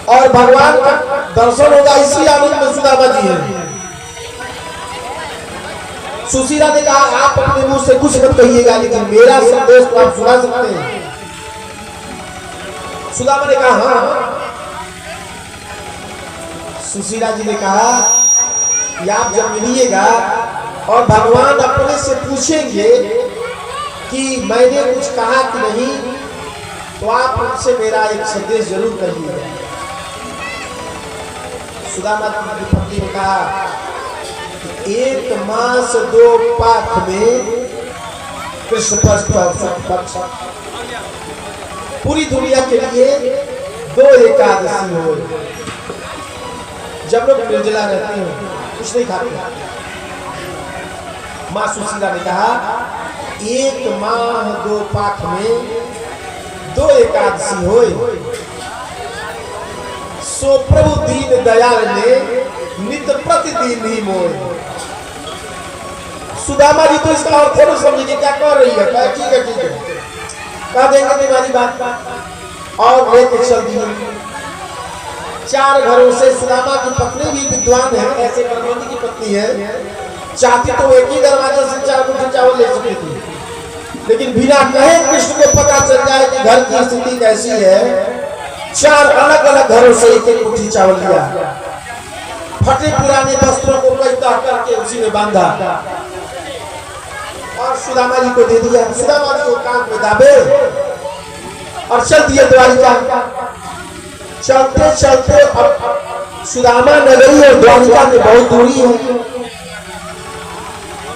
और भगवान का दर्शन होगा, इसी आनंद में सुदामा जी हैं। सुशीला ने कहा आप अपने मुंह से कुछ मत कहिएगा, लेकिन मेरा संदेश तो आप सुना सकते हैं। सुदामा ने कहा हाँ। सुशीला जी ने कहा कि आप जब मिलिएगा और भगवान अपने से पूछेंगे कि मैंने कुछ कहा कि नहीं, तो आप उनसे मेरा एक संदेश जरूर कहिएगा। सुदामा जी की पत्नी ने कहा कि 1 मास 2 पाख में कृष्ण पक्ष पूरी दुनिया के लिए 2 एकादशी हो। जब लोग निर्जला रहते हैं, कुछ नहीं खाते, मां सुशीला ने कहा 1 माह 2 पाख में 2 एकादशी हो। सो प्रभु दीन दयाल ने नित प्रतिदिन ही मोए। सुदामा जी तो इसका अर्थ नहीं समझेंगे क्या कर रही है। ठीक है ठीक है, कह देंगे तुम्हारी बात और लेके चल दी। 4 घरों से सुदामा की पत्नी भी विद्वान है, ऐसे ब्रह्मणी की पत्नी है, चाहती तो एक ही दरवाजे से 4 मुट्ठी चावल ले सकती थी, लेकिन बिना कहे कृष्ण को पता चल जाए कि घर की स्थिति कैसी है, 4 अलग अलग घरों से 1-1 मुट्ठी चावल लिया, फटे पुराने वस्त्रों को कैसा करके उसी में बांधा और सुदामा जी को दे दिया। सुदामा जी को कान में दाबे और चल दिए द्वारिका। चलते चलते अब सुदामा नगरी और द्वारिका में बहुत दूरी है।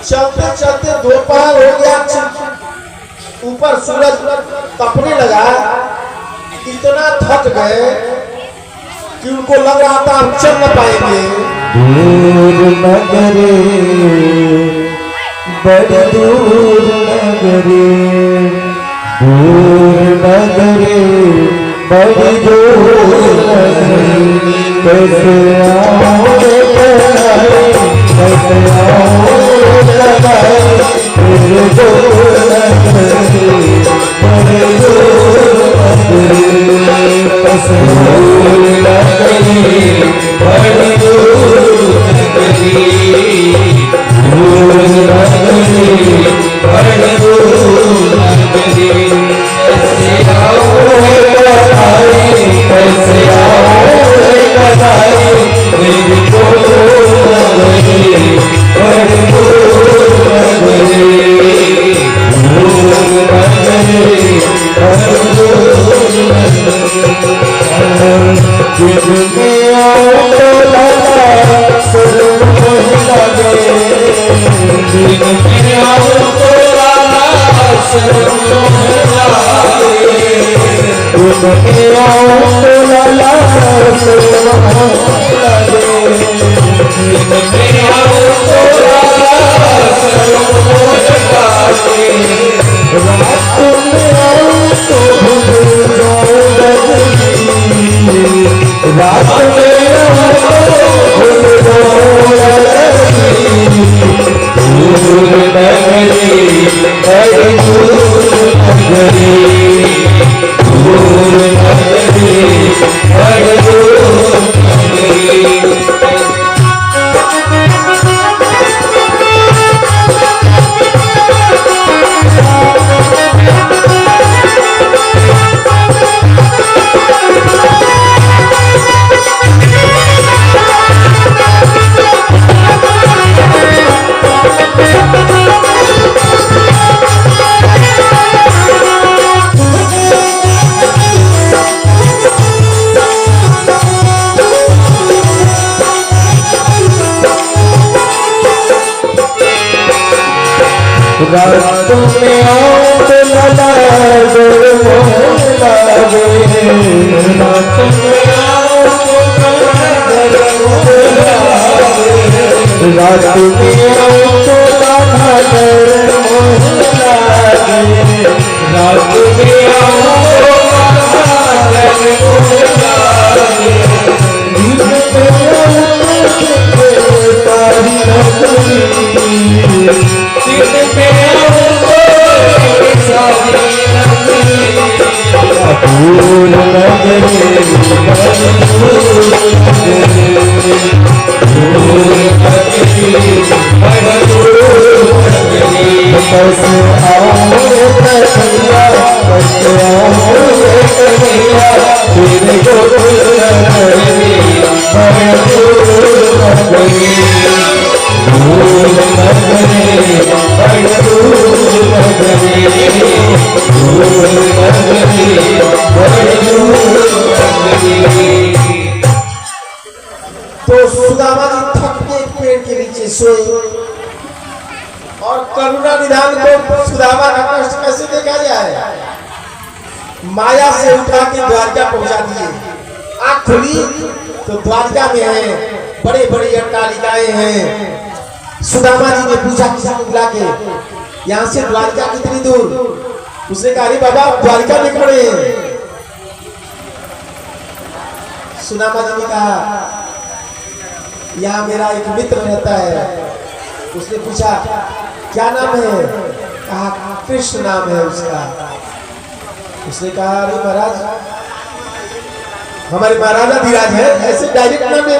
चलते चलते दोपहर हो गया, ऊपर सूरज तपने लगा, इतना थक गए कि उनको लग रहा था हम चल न पाएंगे। दूर नगरे बड़ी दूर नगरे, दूर नगरे बड़ी दूर नगरे, कैसे आओ कैसे आओ तेरे दूर नगरे बड़ी दूर नगरे, कैसे दूर नगरे बड़ी दूर नगरे, दूर नगरे बड़ी दूर नगरे, कैसे आओ कैसे आओ मेरी दूर नगरे बड़ी दूर नगरे, दूर नगरे बड़ी दूर नगरे, जिनके आओ तो लगा सुर लगे, जिनके आओ तो लगा सुर लगे, जिनके आओ तो लगा सुर लगे, जिनके आओ तो लगा सुर लगे, रात में आओ तो भूल जाओ गगरी, रात में आओ तो भूल जाओ गगरी, दूर नगरी बड़ी दूर नगरी, दूर नगरी बड़ी दूर नगरी। रात में आओ तो लला गोर लागे, रात में आओ तो लला गोर लागे, रात में आओ तो लला गोर लागे, रात में आओ तो लला गोर लागे, दिन में आओ तो तारी नगरी, दिन में दूर नगरे बस आओ रे कन्हैया, बस आओ रे कन्हैया, तेरे गोकुल नगरी बड़े दूर नगरी, दूर नगरी बड़े दूर नगरी, दूर नगरी बड़े दूर नगरी। तो सुदामा जी थक के एक पेड़ के नीचे सोए और करुणा निधान को सुदामा का कष्ट कैसे देखा जाए, माया से उठा के द्वारका पहुंचा दिए। आँख खुली तो द्वारका में है, बड़े बड़े अट्टालिकाएं हैं। सुदामा जी ने पूछा किसी को बुला के, यहाँ से द्वारका कितनी दूर? उसने कहा, अरे बाबा द्वारका में खड़े हैं। सुदामा जी ने कहा, यहाँ मेरा एक मित्र रहता है। उसने पूछा, क्या नाम है? कहा, कृष्ण नाम है उसका। उसने कहा, अरे महाराज, हमारे महाराजा धीराज है, ऐसे डायरेक्ट नाम है।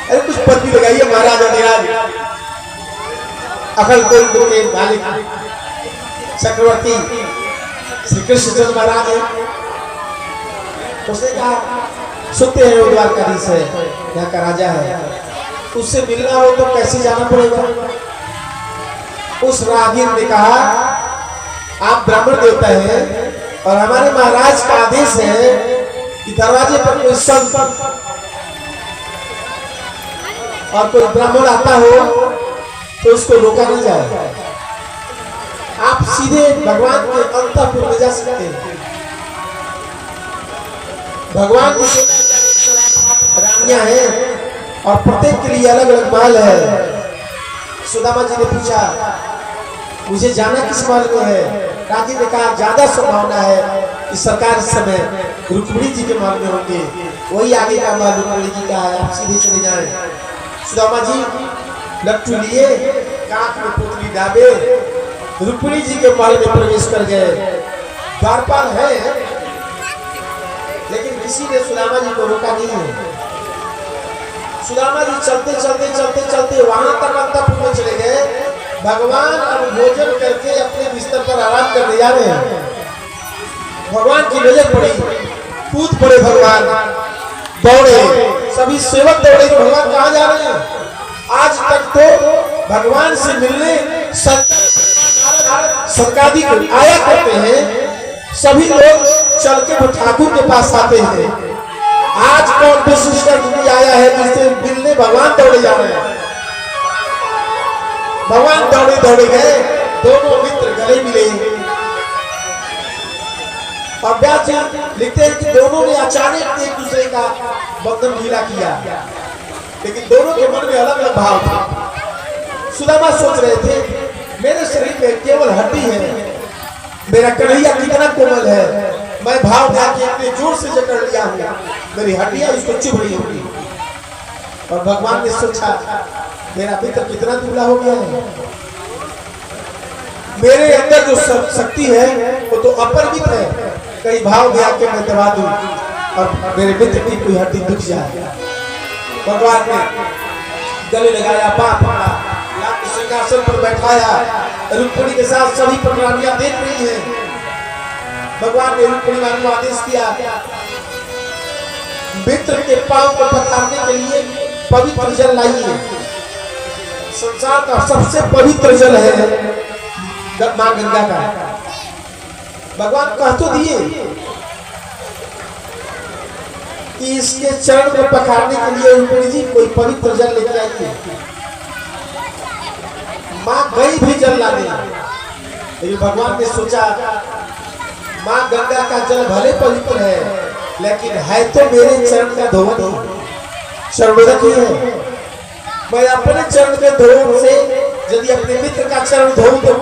अरे कुछ पत्नी लगाइए, महाराजा धीराज अकलकोट के मालिक चक्रवर्ती श्री कृष्णचंद्र महाराज है। उसने कहा, सुनते हैं वो द्वारकाधीश है, यहाँ का राजा है, उससे मिलना हो तो कैसे जाना पड़ेगा? उस राहगीर ने कहा, आप ब्राह्मण देवता हैं और हमारे महाराज का आदेश है कि दरवाजे पर कोई संत और कोई ब्राह्मण आता हो तो उसको रोका नहीं जाए। आप सीधे भगवान के अंतःपुर में जा सकते हैं। भगवान की रानियां हैं और प्रत्येक के लिए अलग अलग महल है। सुदामा जी ने पूछा, मुझे जाना किस महल में है? राजी ने कहा, ज्यादा संभावना है कि सरकार इस समय रुक्मिणी जी के महल में होंगे, वही आगे का महल रुक्मिणी जी का है, आप सीधे चले जाएं। सुदामा जी लट्टू लिए, कांख में पुतली डाले, रुक्मिणी जी के महल में प्रवेश कर गए। द्वारपाल है, लेकिन किसी ने सुदामा जी को रोका नहीं है। सुदामा जी चलते चलते चलते चलते वहां तक अंतःपुर में चले गए। भगवान अब भोजन करके अपने बिस्तर पर आराम करने जा रहे हैं। भगवान की नजर पड़ी, कूद पड़े भगवान, दौड़े, सभी सेवक दौड़े, भगवान कहाँ जा रहे हैं? आज तक तो भगवान से मिलने सनकादिक आया करते हैं, सभी लोग चल के वो ठाकुर के पास आते हैं। आज कौन विशिष्ट आया है जिससे मिलने भगवान दौड़े जा रहे हैं? भगवान दौड़े दौड़े गए, दोनों मित्र गले मिले और व्यास लिखते हैं कि दोनों ने अचानक एक दूसरे का बंधन ढीला किया, लेकिन दोनों के मन में अलग अलग भाव था। सुदामा सोच रहे थे, मेरे शरीर में केवल हड्डी है, मेरा कन्हैया कितना कोमल है, मैं भाव में आके इतने जोर से जकड़ लिया हूँ, मेरी हड्डियां उसको चुभ रही होगी। और भगवान ने सोचा, मेरा मित्र कितना दुबला हो गया है, मेरे अंदर जो शक्ति है वो तो अपरिमित है, कहीं भाव में आके मैं दबा दूं और मेरे मित्र की कोई हड्डी दुख जाए। भगवान ने गले लगाया, पाप पकड़ा, लाख सिंहासन पर बैठाया, रुक्मिणी के साथ सभी प्रणालियां देख रही हैं। भगवान ने रुक्मिणी मां को आदेश किया, मित्र के पांव को पखारने के लिए पवित्र जल लाइए। संसार का सबसे पवित्र जल है मां गंगा का। भगवान कह तो दिए कि इसके चरण को पखारने के लिए रुक्मिणी जी कोई पवित्र जल लेके आइए। मां गई भी जल लाने, लेकिन भगवान ने सोचा, मां गंगा का जल भले पवित्र है, लेकिन है तो मेरे चरण का धोवन ही, चरणोदक ही है। मैं अपने चरण के धोवन से यदि अपने मित्र का चरण धोऊं तो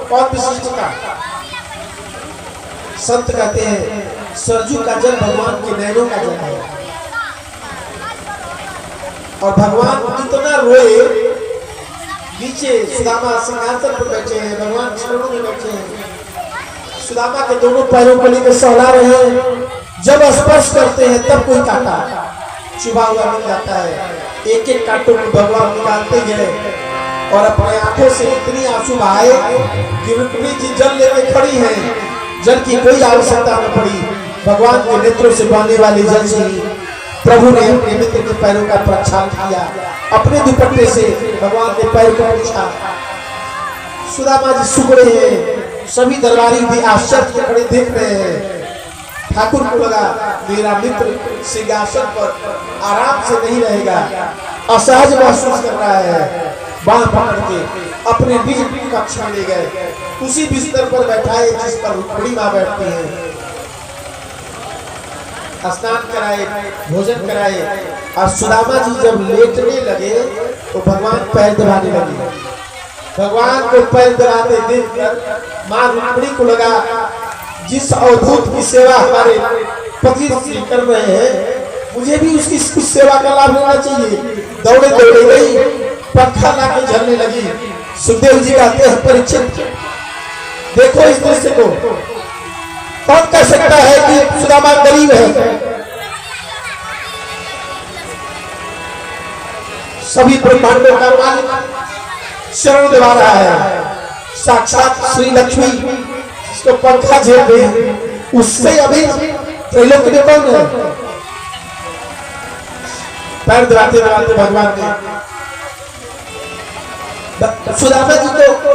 कौन विशिष्टता? संत कहते हैं, सरजू का जल भगवान के नैनों का जल है। और भगवान इतना रोए, नीचे सुदामा सिंहासन पर बैठे हैं, भगवान चरणों में बैठे हैं, सुदामा के दोनों पैरों को लेकर सहला रहे हैं। जब स्पर्श करते हैं तब कोई कांटा चुभा हुआ मिल जाता है। एक एक कांटों को भगवान निकालते गए और अपने आंखों से इतनी आंसू बहाए कि रुक्मिणी जी जल लेके खड़ी हैं। जल की कोई आवश्यकता न पड़ी, भगवान के नेत्रों से बहने वाले जल से प्रभु ने अपने मित्र के पैरों का प्रक्षालन किया। अपने दुपट्टे से भगवान के पैर को पूछा। सुदामा जी सुख रहे हैं, सभी दरबारी भी आश्चर्य से खड़े देख रहे हैं। ठाकुर को लगा मेरा मित्र सिंहासन पर आराम से नहीं रहेगा, असहज महसूस कर रहा है। बांह पकड़ के अपने निज कक्ष में ले गए, उसी बिस्तर पर बैठाए जिस पर रुक्मिणी मां बैठती हैं। स्नान कराए, भोजन कराए और सुदामा जी जब लेटने लगे तो भगवान पैर दबाने लगे। भगवान को पैर दबाते देखकर मां रुक्मिणी को लगा जिस अवधूत की सेवा हमारे पति कर रहे हैं, मुझे भी उसकी कुछ सेवा का लाभ लेना चाहिए। दौड़े दौड़े गई, पंखा लाके झलने लगी। सुखदेव जी कहते हैं परीक्षित देखो इस दृश्य को, कौन कह सकता है कि सुदामा गरीब है। सभी ब्रह्मांडों का मालिक शरण दिवा रहा है, साक्षात श्री लक्ष्मी इसको पंखा झेल रही, उससे अभी त्रैलोक्य में कौन है। पैर दबाते दबाते भगवान ने सुदामा जी को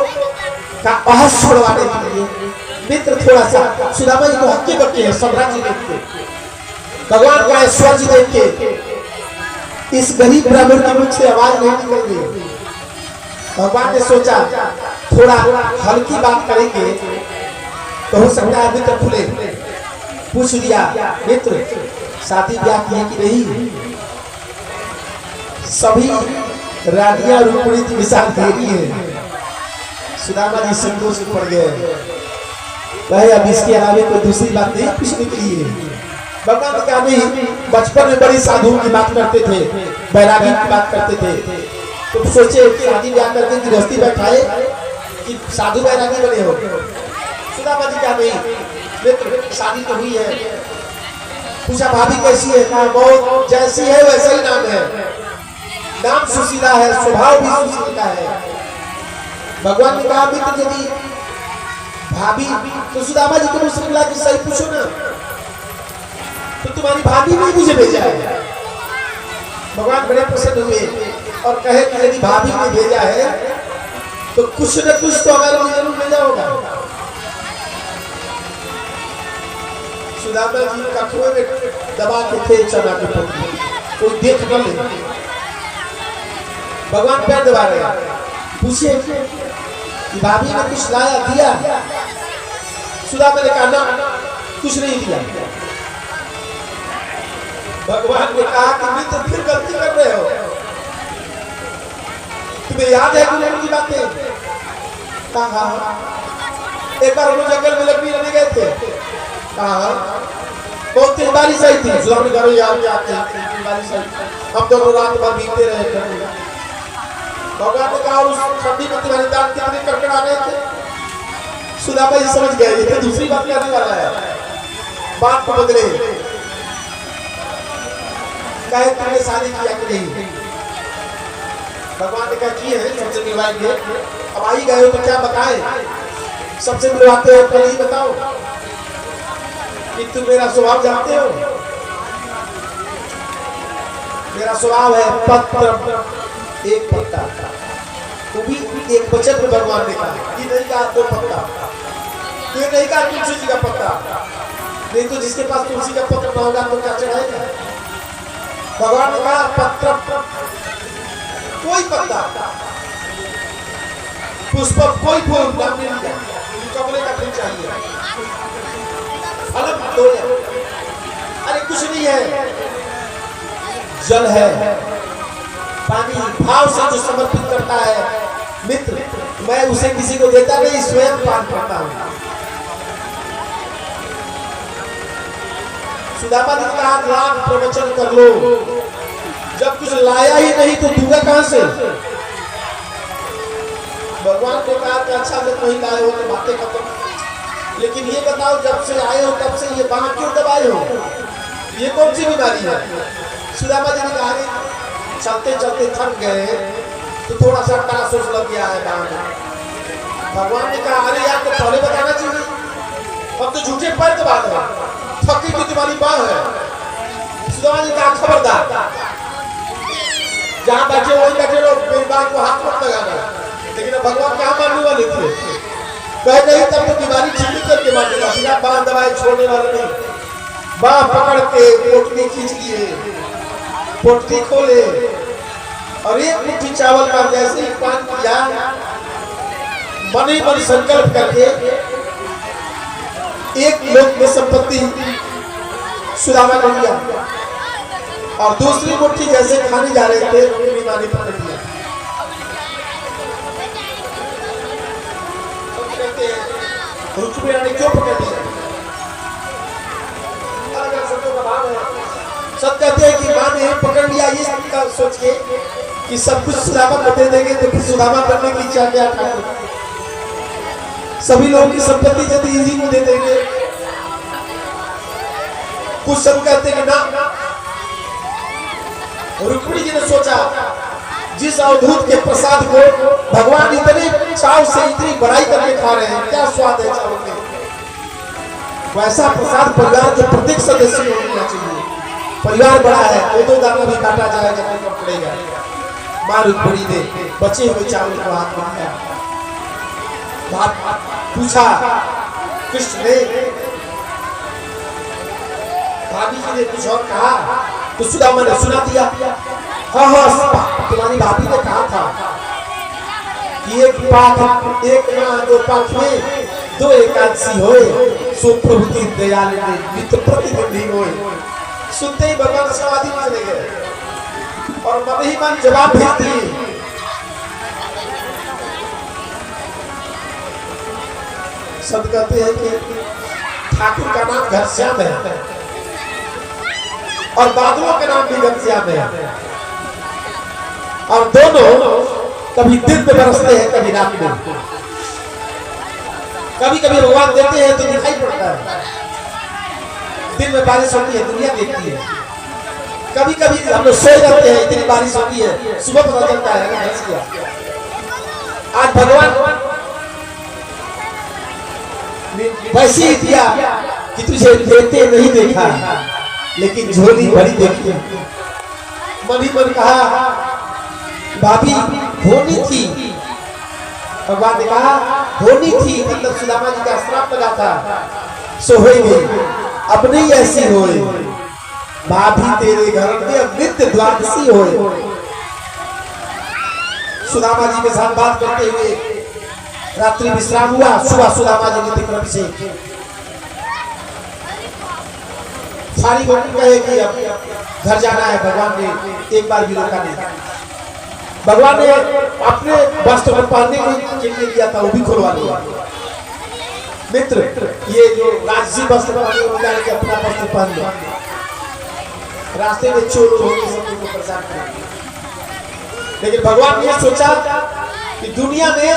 अहस छोड़वाने के लिए मित्र थोड़ा सा सुदामा जी को हक्के बक्के है सब राज्य देख के, भगवान का ऐश्वर्य देख के इस गरीब ब्राह्मण के मुख से आवाज नहीं निकल रही। भगवान ने सोचा थोड़ा हल्की बात करेंगे तो हो सकता है मित्र खुले। पूछ लिया मित्र शादी ब्याह किए कि नहीं। सभी रानियां रुक्मिणी जी के साथ घेरी है। सुदामा जी संतोष पड़ गए, वह अब इसके अलावा कोई दूसरी बात नहीं पूछने के लिए। भगवान ने कहा नहीं, बचपन में बड़ी साधु की बात करते थे, बैरागी की बात करते थे, तो सोचे शादी ब्याह करके गृहस्थी बैठाए कि साधु बैरागी बने हो। सुदामा जी कहा नहीं, मित्र शादी तो हुई है। पूछा भाभी कैसी है, कहा बहुत जैसी है वैसा ही नाम है, नाम सुशीला है, स्वभाव भी सुशीला है। भगवान ने कहा मित्र यदि भाभी, तो सुदामा जी को मुझसे मिला कि सही पूछो ना, तो तुम्हारी भाभी ने मुझे भेजा है। भगवान बड़े प्रसन्न हुए और कहे कि यदि भाभी ने भेजा है तो कुछ न कुछ तो हमारे लिए जरूर भेजा होगा। सुदामा जी कठुए में दबा के थे चना के पत्ते, कोई देख न ले। भगवान पैर दबा रहे, पूछे कि भाभी ने कुछ लाया दिया। सुदामा ने कहा ना कुछ नहीं दिया। भगवान ने कहा कि मित्र फिर गलती कर रहे हो, तुम्हें याद है गुरु की बातें। कहा एक बार हम जंगल में लकड़ी लेने गए थे, कहा बहुत तेज बारिश आई थी। सुदामा ने कहा यार क्या बारिश आई, हम दोनों रात भर बीते रहे। भगवान ने कहा उस ठंडी में तुम्हारे दांत कितने कड़कड़ा रहे थे। सुदामा जी समझ गए ये तो दूसरी बात करने वाला है, बात को बदले। कहे तुमने शादी किया कि नहीं। भगवान ने कहा की है, सबसे मिलवाएंगे। अब आई गए हो तो क्या बताएं, सबसे मिलवाते हो तो नहीं बताओ कि तुम मेरा स्वभाव जानते हो। मेरा स्वभाव है पत्र एक पत्ता, वो भी एक वचन में भगवान ने कहा कि नहीं कहा दो पत्ता, तो नहीं कहा तुलसी जी का पत्ता, नहीं तो जिसके पास तुलसी का पत्र ना होगा तो क्या चढ़ाएगा। भगवान ने कहा पत्र कोई पत्ता, पुष्प कोई फूल नाम नहीं लिया, कमले का फूल चाहिए, अलग दो। अरे कुछ नहीं है, जल है, पानी भाव से जो समर्पित करता है मित्र, मैं उसे किसी को देता नहीं, स्वयं पान करता हूं। सुदामा ने कहा लाख प्रवचन कर लो, जब कुछ लाया ही नहीं तो दूंगा कहां से। भगवान को कहा कि अच्छा जब नहीं लाए हो तो बातें खत्म, लेकिन ये बताओ जब से आए हो तब से ये बांह क्यों दबाए हो, ये कौन सी बीमारी है। सुदामा जी ने कहा चलते चलते थक गए, तो थोड़ा सा तारा सोच लग गया है बांध। भगवान ने कहा अरे यार तो पहले बताना चाहिए, अब तो झूठे पैर के बात है, थकी की तुम्हारी बात है। सुदामा जी कहा खबरदार, जहाँ बैठे वही बैठे लोग, मेरी बात को हाथ मत लगाना। लेकिन भगवान कहाँ मानने वाले थे, कह नहीं तब तो बीमारी ठीक करके मानेगा, सीधा बांध दबाए छोड़ने वाला नहीं। बाँ पकड़ के पोटली खींच लिए, पोटली खोले और एक मुट्ठी चावल का जैसे ही पान किया, मन ही मन संकल्प करके एक लोक में संपत्ति सुदामा ने लिया और दूसरी मुट्ठी जैसे खाने जा रहे थे बीमारी पकड़ लिया। रुक्मिणी ने क्यों पकड़ लिया? सब कहते हैं कि माँ ने पकड़ लिया ये सोच के कि सब कुछ सुदामा को दे देंगे, तो फिर सुदामा करने की इच्छा क्या था? सभी लोगों की संपत्ति यदि इसी को दे देंगे। कुछ सब कहते हैं कि ना, रुक्मिणी जी ने सोचा जिस अवधूत के प्रसाद को भगवान इतने चाव से इतनी बड़ाई करके खा रहे हैं, क्या स्वाद है चावल में, वैसा प्रसाद परिवार के प्रत्येक सदस्य को मिलना चाहिए। परिवार बड़ा है, दो दाना भी काटा जाएगा तो पड़ेगा। मां रुक्मिणी ने बचे हुए चावल को हाथ में लिया, बात पूछा कृष्ण ने, भाभी जी ने कुछ और कहा तो सुदामा ने सुना दिया। हाँ तुम्हारी भाभी ने कहा था कि एक माँ दो पाख में दो एकादशी होए, सो प्रभु की दयाल ने मित्र प्रतिद्वंदी होए। सुनते ही भगवान समाधि में चले गए और मन ही मन जवाब भेज दिए। सब कहते हैं कि ठाकुर का नाम घनश्याम है और बादलों का नाम भी घनश्याम है, और दोनों कभी दिन में बरसते हैं कभी रात में। कभी कभी भगवान देते हैं तो दिखाई पड़ता है, दिन में बारिश होती है दुनिया देखती है। कभी कभी हम लोग सोए रहते हैं, इतनी बारिश होती है सुबह पता चलता है। आज भगवान वैसे ही दिया कि तुझे देते नहीं देखा, लेकिन झोली भरी देखी। मन ही मन कहा भाभी होनी थी, भगवान ने कहा होनी थी, मतलब सुदामा जी का श्राप लगा था, सो हो गई। अब नहीं ऐसी होए, भाभी तेरे घर में नित्य द्वादशी होए। सुदामा जी के साथ बात करते हुए रात्रि विश्राम हुआ। सुबह सुदामा जी ने क्रम से सारी गोपी कहे कि अब घर जाना है। भगवान ने एक बार भी रोका नहीं। भगवान ने अपने वस्त्र को पहनने के लिए दिया था, वो भी खुलवा लिया। मित्र ये जो राजसी वस्त्र पहने के अपना वस्त्र पहन लिया, रास्ते में चोर होने सबको परेशान कर। लेकिन भगवान ने सोचा कि दुनिया में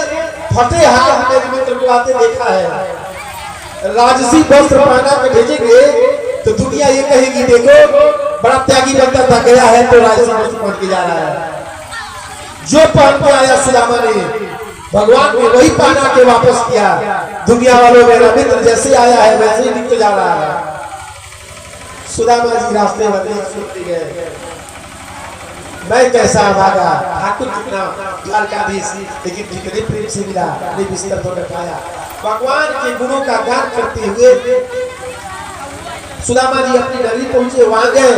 फटे हाथ मेरे मित्र को आते देखा है, राजसी वस्त्र पहना के भेजेंगे तो दुनिया ये कहेगी देखो बड़ा त्यागी बनता था, गया है तो राजसी वस्त्र पहन के जा रहा है। जो पहन के आया सुदामा ने, भगवान ने वही पहना के वापस किया। दुनिया वालों मेरा मित्र जैसे आया है वैसे ही निकल जा रहा है। सुदामा जी रास्ते में सुनते गए, मैं कैसा भागा, ठाकुर कितना द्वारकाधीश, लेकिन कितने प्रेम से मिला, अपने बिस्तर पर बैठाया। भगवान के गुणों का गान करते हुए सुदामा जी अपनी नगरी पहुंचे। वहां गए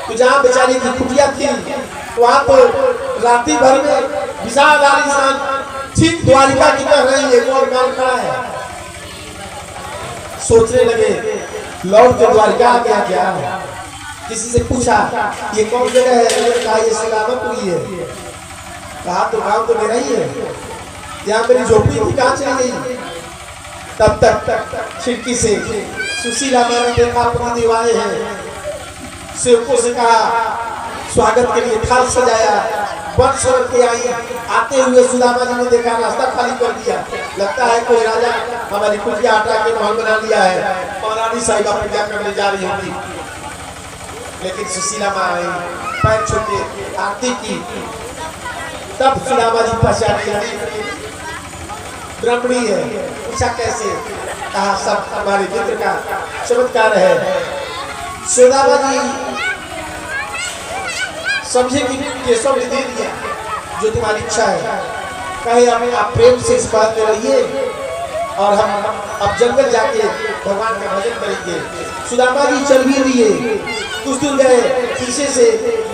तो जहाँ बेचारी की कुटिया थी, वहां तो रात्रि भर में विशाल आलीशान ठीक द्वारिका की तरह रही एक और माल खड़ा है। सोचने लगे लौट के द्वारिका आ गया क्या? किसी से पूछा ये कौन जगह है? कहा ये सलामपुरी है। कहा तो गांव तो मेरा ही है, यहाँ मेरी झोपड़ी थी, कहाँ चली गई? तब तक खिड़की से सुशीला माँ ने देखा अपनी दीवारें हैं, सेवकों से कहा स्वागत के लिए थाल सजाया, वन सवर के आई। आते हुए सुदामा जी ने देखा रास्ता खाली कर दिया, लगता है कोई राजा हमारी कुटिया हटा के महल बना लिया है, महारानी साहिबा पूजा करने जा रही होगी। लेकिन सुशीला माँ आई, पैर छू के आरती की, तब सुदामा जी पहचाने ब्राह्मणी है। पूछा कैसे? कहा सब हमारे मित्र का चमत्कार है। सुदामा जी समझे कि केशव ने दे दिया जो तुम्हारी इच्छा है। कहे आप प्रेम से इस बात में रहिए और हम अब जंगल जाके भगवान का भजन करेंगे। सुदामा जी चल भी दिए। कुछ दूर गए, पीछे से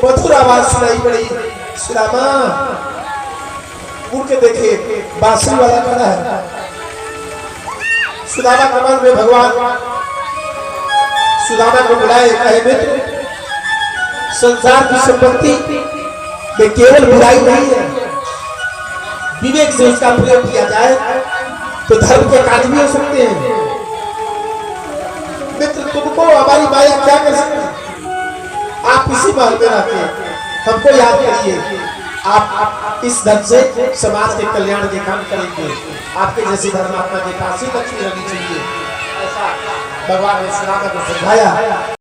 मधुर आवाज सुनाई पड़ी, सुदामा। मुड़ के देखे बांसुरी वाला खड़ा है। सुदामा कमल में भगवान सुदामा को बुलाए, कहे मित्र, संसार की संपत्ति में केवल बुराई नहीं है, विवेक से उसका प्रयोग किया जाए तो धर्म के कार्य भी हो सकते हैं। मित्र, तुमको हमारी माया क्या कर सकती है? आप इसी महल में रहते, हमको याद करिए। आप इस धन से समाज के कल्याण के काम करेंगे। आपके जैसे धर्मात्मा के पास ही लक्ष्मी रहनी चाहिए। ऐसा भगवान ने सुदामा को समझाया।